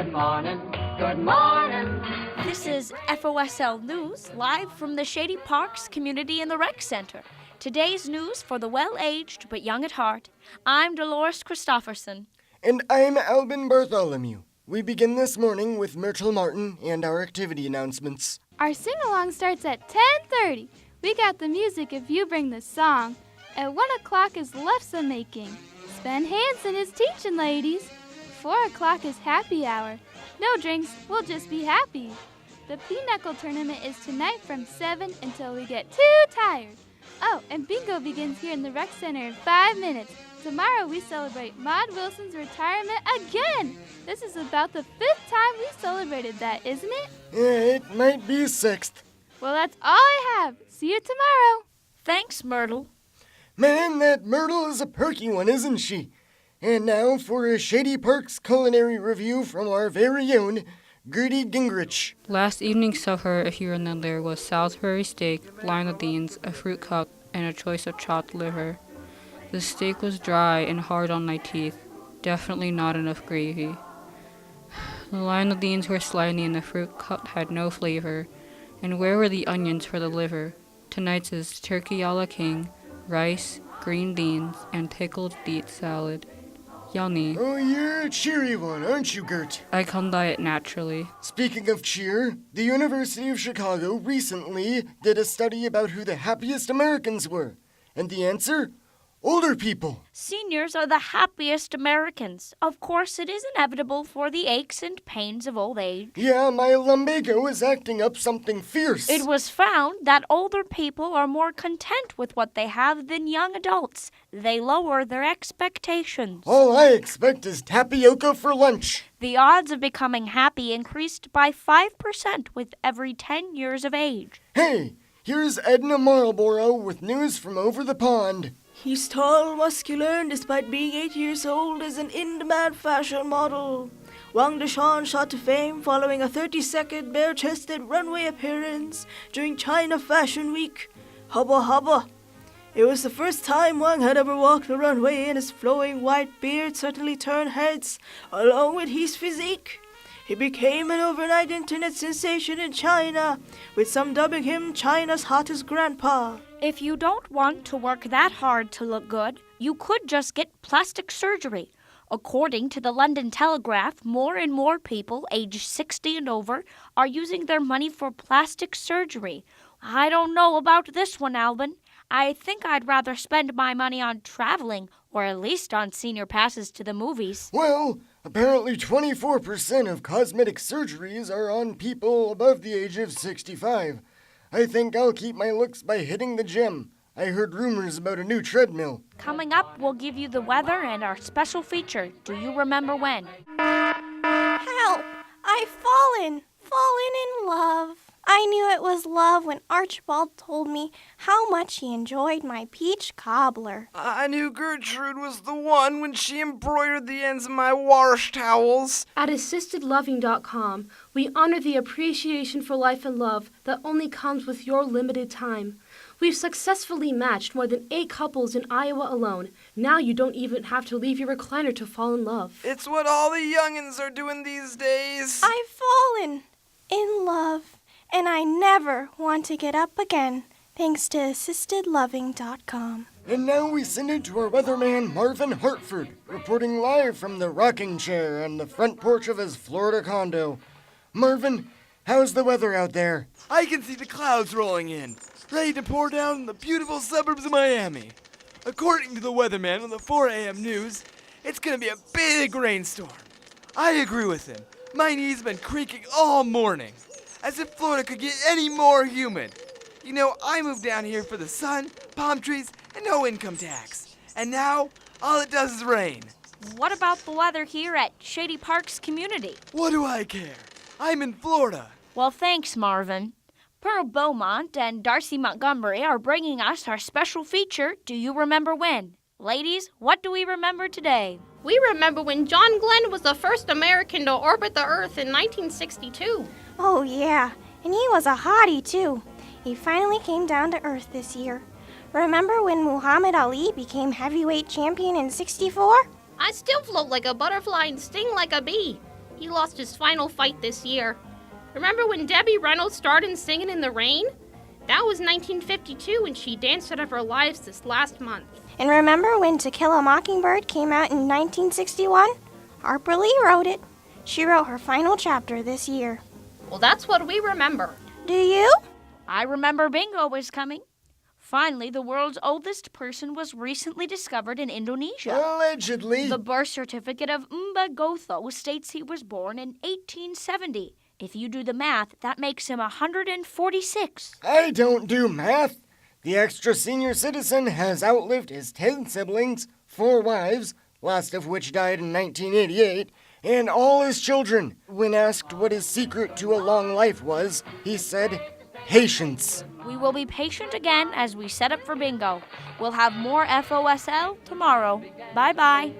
Good morning, good morning. This is FOSL News, live from the Shady Parks Community in the Rec Center. Today's news for the well-aged but young at heart. I'm Dolores Christofferson. And I'm Albin Bartholomew. We begin this morning with Myrtle Martin and our activity announcements. Our sing-along starts at 10:30. We got the music if you bring the song. At 1 o'clock is lefse making. Sven Hansen is teaching, ladies. 4 o'clock is happy hour. No drinks, we'll just be happy. The Pinochle tournament is tonight from 7 until we get too tired. Oh, and bingo begins here in the rec center in 5 minutes. Tomorrow we celebrate Maud Wilson's retirement again. This is about the 5th time we celebrated that, isn't it? Yeah, it might be 6th. Well, that's all I have. See you tomorrow. Thanks, Myrtle. Man, that Myrtle is a perky one, isn't she? And now for a Shady Parks culinary review from our very own Gertie Gingrich. Last evening's supper here and there was Salisbury steak, lima beans, a fruit cup, and a choice of chopped liver. The steak was dry and hard on my teeth. Definitely not enough gravy. The lima beans were slimy and the fruit cup had no flavor. And where were the onions for the liver? Tonight's is turkey a la king, rice, green beans, and pickled beet salad. Yummy. Oh, you're a cheery one, aren't you, Gert? I come by it naturally. Speaking of cheer, the University of Chicago recently did a study about who the happiest Americans were. And the answer? Older people. Seniors are the happiest Americans. Of course, it is inevitable for the aches and pains of old age. Yeah, my lumbago is acting up something fierce. It was found that older people are more content with what they have than young adults. They lower their expectations. All I expect is tapioca for lunch. The odds of becoming happy increased by 5% with every 10 years of age. Hey, here's Edna Marlborough with news from over the pond. He's tall, muscular, and despite being 8 years old, is an in-demand fashion model. Wang Deshan shot to fame following a 30-second bare-chested runway appearance during China Fashion Week. Hubba hubba! It was the first time Wang had ever walked the runway, and his flowing white beard certainly turned heads, along with his physique. He became an overnight internet sensation in China, with some dubbing him China's hottest grandpa. If you don't want to work that hard to look good, you could just get plastic surgery. According to the London Telegraph, more and more people aged 60 and over are using their money for plastic surgery. I don't know about this one, Albin. I think I'd rather spend my money on traveling, or at least on senior passes to the movies. Well, apparently 24% of cosmetic surgeries are on people above the age of 65. I think I'll keep my looks by hitting the gym. I heard rumors about a new treadmill. Coming up, we'll give you the weather and our special feature, Do You Remember When? Help! I've fallen in love. I knew it was love when Archibald told me how much he enjoyed my peach cobbler. I knew Gertrude was the one when she embroidered the ends of my wash towels. At assistedloving.com, we honor the appreciation for life and love that only comes with your limited time. We've successfully matched more than 8 couples in Iowa alone. Now you don't even have to leave your recliner to fall in love. It's what all the youngins are doing these days. I've fallen in love, and I never want to get up again, thanks to assistedloving.com. And now we send it to our weatherman Marvin Hartford, reporting live from the rocking chair on the front porch of his Florida condo. Marvin, how's the weather out there? I can see the clouds rolling in, ready to pour down in the beautiful suburbs of Miami. According to the weatherman on the 4 a.m. news, it's going to be a big rainstorm. I agree with him. My knees have been creaking all morning, as if Florida could get any more humid. You know, I moved down here for the sun, palm trees, and no income tax. And now, all it does is rain. What about the weather here at Shady Parks Community? What do I care? I'm in Florida. Well, thanks, Marvin. Pearl Beaumont and Darcy Montgomery are bringing us our special feature, Do You Remember When? Ladies, what do we remember today? We remember when John Glenn was the first American to orbit the Earth in 1962. Oh, yeah, and he was a hottie, too. He finally came down to Earth this year. Remember when Muhammad Ali became heavyweight champion in '64? I still float like a butterfly and sting like a bee. He lost his final fight this year. Remember when Debbie Reynolds started singing in the rain? That was 1952, and she danced out of her lives this last month. And remember when To Kill a Mockingbird came out in 1961? Harper Lee wrote it. She wrote her final chapter this year. Well, that's what we remember. Do you? I remember bingo was coming. Finally, the world's oldest person was recently discovered in Indonesia. Allegedly. The birth certificate of Mba Gotho states he was born in 1870. If you do the math, that makes him 146. I don't do math. The extra senior citizen has outlived his 10 siblings, 4 wives, last of which died in 1988, and all his children. When asked what his secret to a long life was, he said, patience. We will be patient again as we set up for bingo. We'll have more FOSL tomorrow. Bye-bye.